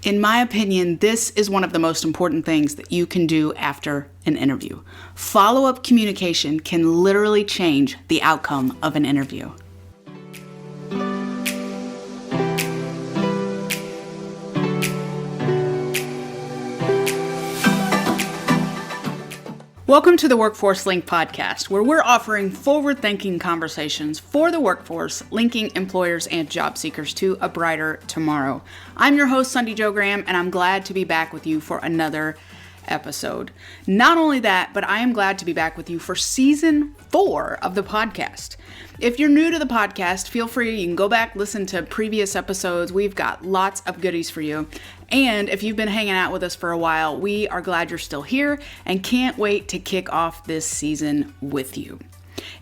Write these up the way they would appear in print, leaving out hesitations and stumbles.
In my opinion, this is one of the most important things that you can do after an interview. Follow-up communication can literally change the outcome of an interview. Welcome to the Workforce Link podcast, where we're offering forward-thinking conversations for the workforce, linking employers and job seekers to a brighter tomorrow. I'm your host, Sunday Jo Graham, and I'm glad to be back with you for another episode. Not only that, but I am glad to be back with you for season 4 of the podcast. If you're new to the podcast, feel free, you can go back, listen to previous episodes. We've got lots of goodies for you. And if you've been hanging out with us for a while, we are glad you're still here and can't wait to kick off this season with you.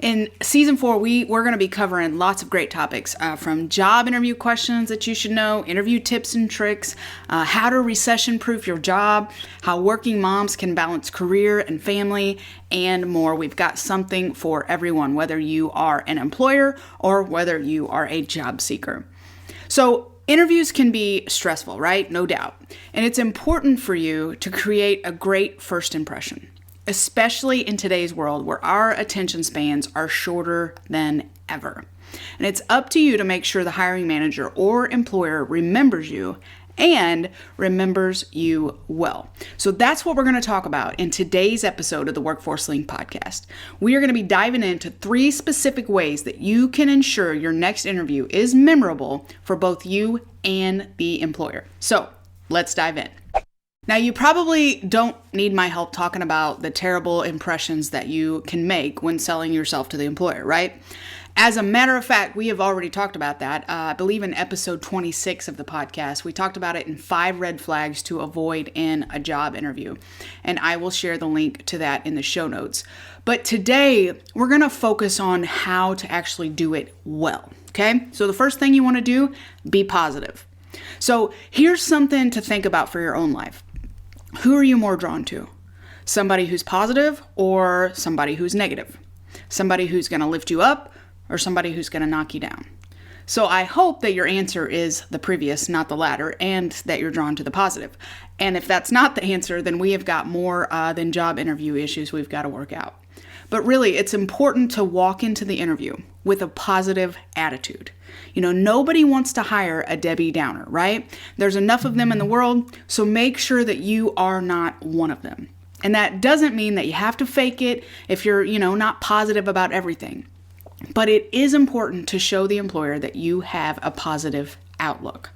In season 4, we're going to be covering lots of great topics, from job interview questions that you should know, interview tips and tricks, how to recession-proof your job, how working moms can balance career and family, and more. We've got something for everyone, whether you are an employer or whether you are a job seeker. So interviews can be stressful, right? No doubt. And it's important for you to create a great first impression, especially in today's world where our attention spans are shorter than ever. And it's up to you to make sure the hiring manager or employer remembers you and remembers you well. So that's what we're going to talk about in today's episode of the Workforce Link podcast. We are going to be diving into 3 specific ways that you can ensure your next interview is memorable for both you and the employer. So let's dive in. Now, you probably don't need my help talking about the terrible impressions that you can make when selling yourself to the employer, right? As a matter of fact, we have already talked about that. I believe in episode 26 of the podcast, we talked about it in 5 red flags to avoid in a job interview. And I will share the link to that in the show notes. But today, we're going to focus on how to actually do it well, okay? So the first thing you want to do, be positive. So here's something to think about for your own life. Who are you more drawn to? Somebody who's positive or somebody who's negative? Somebody who's going to lift you up or somebody who's going to knock you down? So I hope that your answer is the previous, not the latter, and that you're drawn to the positive. And if that's not the answer, then we have got more than job interview issues we've got to work out. But really, it's important to walk into the interview with a positive attitude. You know, nobody wants to hire a Debbie Downer, right? There's enough of them in the world, so make sure that you are not one of them. And that doesn't mean that you have to fake it if you're, not positive about everything. But it is important to show the employer that you have a positive outlook.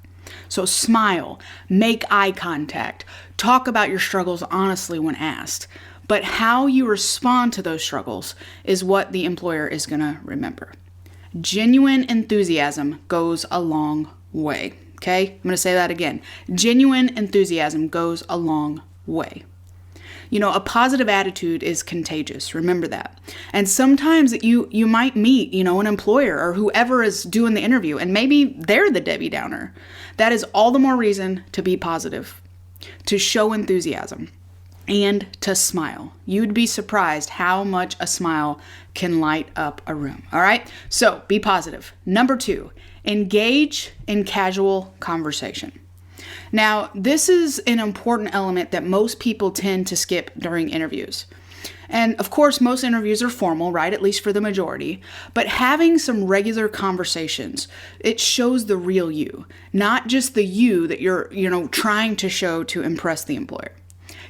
So smile, make eye contact, talk about your struggles honestly when asked. But how you respond to those struggles is what the employer is going to remember. Genuine enthusiasm goes a long way, okay? I'm going to say that again. Genuine enthusiasm goes a long way. A positive attitude is contagious. Remember that. And sometimes you might meet, an employer or whoever is doing the interview, and maybe they're the Debbie Downer. That is all the more reason to be positive, to show enthusiasm, and to smile. You'd be surprised how much a smile can light up a room. All right? So be positive. Number 2, engage in casual conversation. Now, this is an important element that most people tend to skip during interviews. And of course, most interviews are formal, right? At least for the majority. But having some regular conversations, it shows the real you, not just the you that you're, trying to show to impress the employer.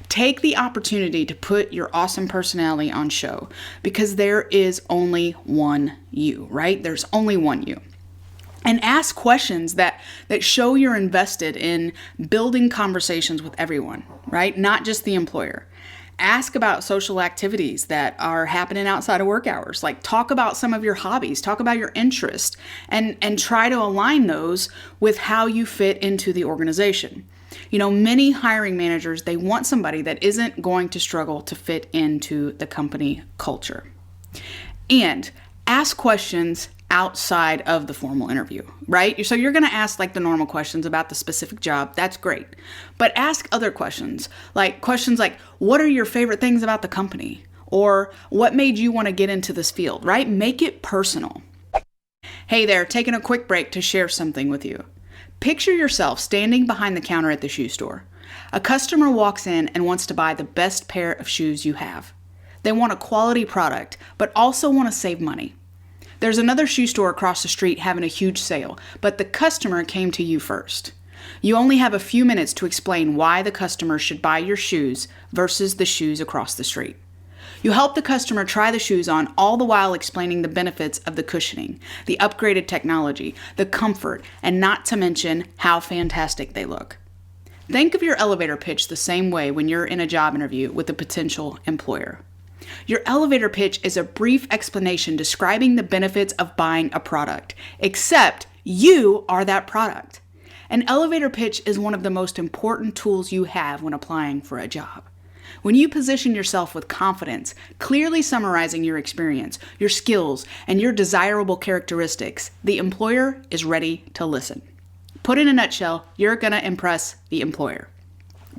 Take the opportunity to put your awesome personality on show because there is only one you, right? There's only one you. And ask questions that show you're invested in building conversations with everyone, right? Not just the employer. Ask about social activities that are happening outside of work hours. Like talk about some of your hobbies, talk about your interest, and try to align those with how you fit into the organization. Many hiring managers, they want somebody that isn't going to struggle to fit into the company culture. And ask questions outside of the formal interview, right? So you're going to ask like the normal questions about the specific job. That's great. But ask other questions like, what are your favorite things about the company? Or what made you want to get into this field, right? Make it personal. Hey there, taking a quick break to share something with you. Picture yourself standing behind the counter at the shoe store. A customer walks in and wants to buy the best pair of shoes you have. They want a quality product, but also want to save money. There's another shoe store across the street having a huge sale, but the customer came to you first. You only have a few minutes to explain why the customer should buy your shoes versus the shoes across the street. You help the customer try the shoes on, all the while explaining the benefits of the cushioning, the upgraded technology, the comfort, and not to mention how fantastic they look. Think of your elevator pitch the same way when you're in a job interview with a potential employer. Your elevator pitch is a brief explanation describing the benefits of buying a product, except you are that product. An elevator pitch is one of the most important tools you have when applying for a job. When you position yourself with confidence, clearly summarizing your experience, your skills, and your desirable characteristics, the employer is ready to listen. Put in a nutshell, you're going to impress the employer.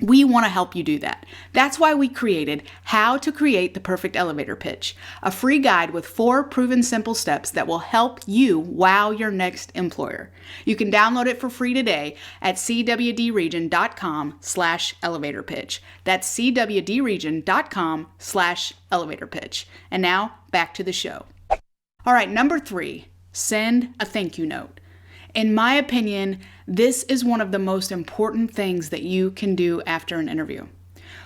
We want to help you do that. That's why we created How to Create the Perfect Elevator Pitch, a free guide with 4 proven simple steps that will help you wow your next employer. You can download it for free today at cwdregion.com/elevator pitch. That's cwdregion.com/elevator pitch. And now back to the show. All right, number 3, send a thank you note. In my opinion, this is one of the most important things that you can do after an interview.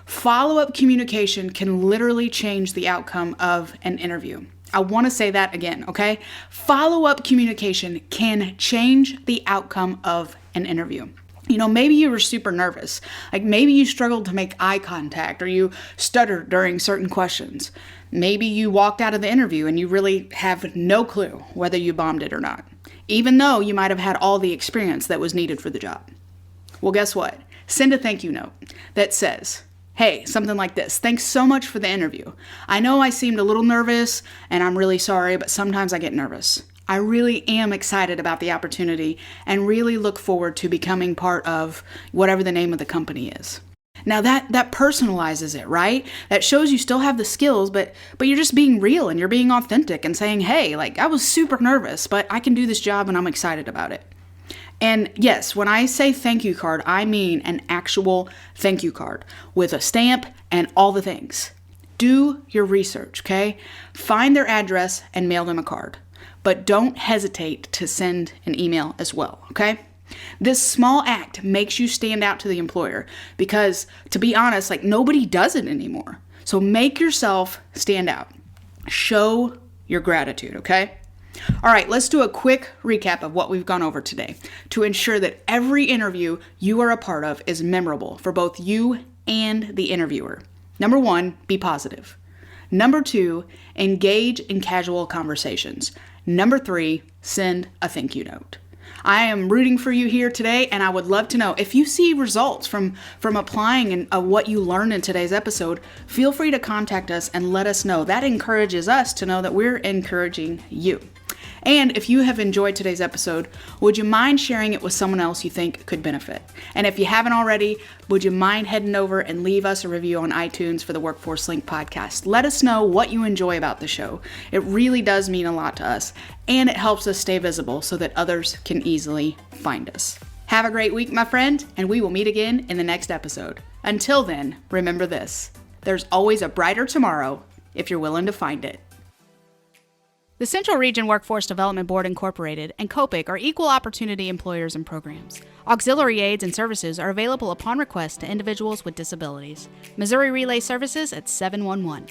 Follow-up communication can literally change the outcome of an interview. I want to say that again, okay? Follow-up communication can change the outcome of an interview. Maybe you were super nervous. Like maybe you struggled to make eye contact or you stuttered during certain questions. Maybe you walked out of the interview and you really have no clue whether you bombed it or not, even though you might have had all the experience that was needed for the job. Well, guess what? Send a thank you note that says, hey, something like this. Thanks so much for the interview. I know I seemed a little nervous and I'm really sorry, but sometimes I get nervous. I really am excited about the opportunity and really look forward to becoming part of whatever the name of the company is. Now that personalizes it, right? That shows you still have the skills, but you're just being real and you're being authentic and saying, hey, I was super nervous, but I can do this job and I'm excited about it. And yes, when I say thank you card, I mean an actual thank you card with a stamp and all the things. Do your research, okay? Find their address and mail them a card. But don't hesitate to send an email as well, okay? This small act makes you stand out to the employer because, to be honest, nobody does it anymore. So make yourself stand out. Show your gratitude, okay? All right, let's do a quick recap of what we've gone over today to ensure that every interview you are a part of is memorable for both you and the interviewer. Number 1, be positive. Number 2, engage in casual conversations. Number 3, send a thank you note. I am rooting for you here today, and I would love to know if you see results from applying and what you learned in today's episode. Feel free to contact us and let us know. That encourages us to know that we're encouraging you. And if you have enjoyed today's episode, would you mind sharing it with someone else you think could benefit? And if you haven't already, would you mind heading over and leave us a review on iTunes for the Workforce Link podcast? Let us know what you enjoy about the show. It really does mean a lot to us, and it helps us stay visible so that others can easily find us. Have a great week, my friend, and we will meet again in the next episode. Until then, remember this: there's always a brighter tomorrow if you're willing to find it. The Central Region Workforce Development Board Incorporated and COPIC are equal opportunity employers and programs. Auxiliary aids and services are available upon request to individuals with disabilities. Missouri Relay Services at 711.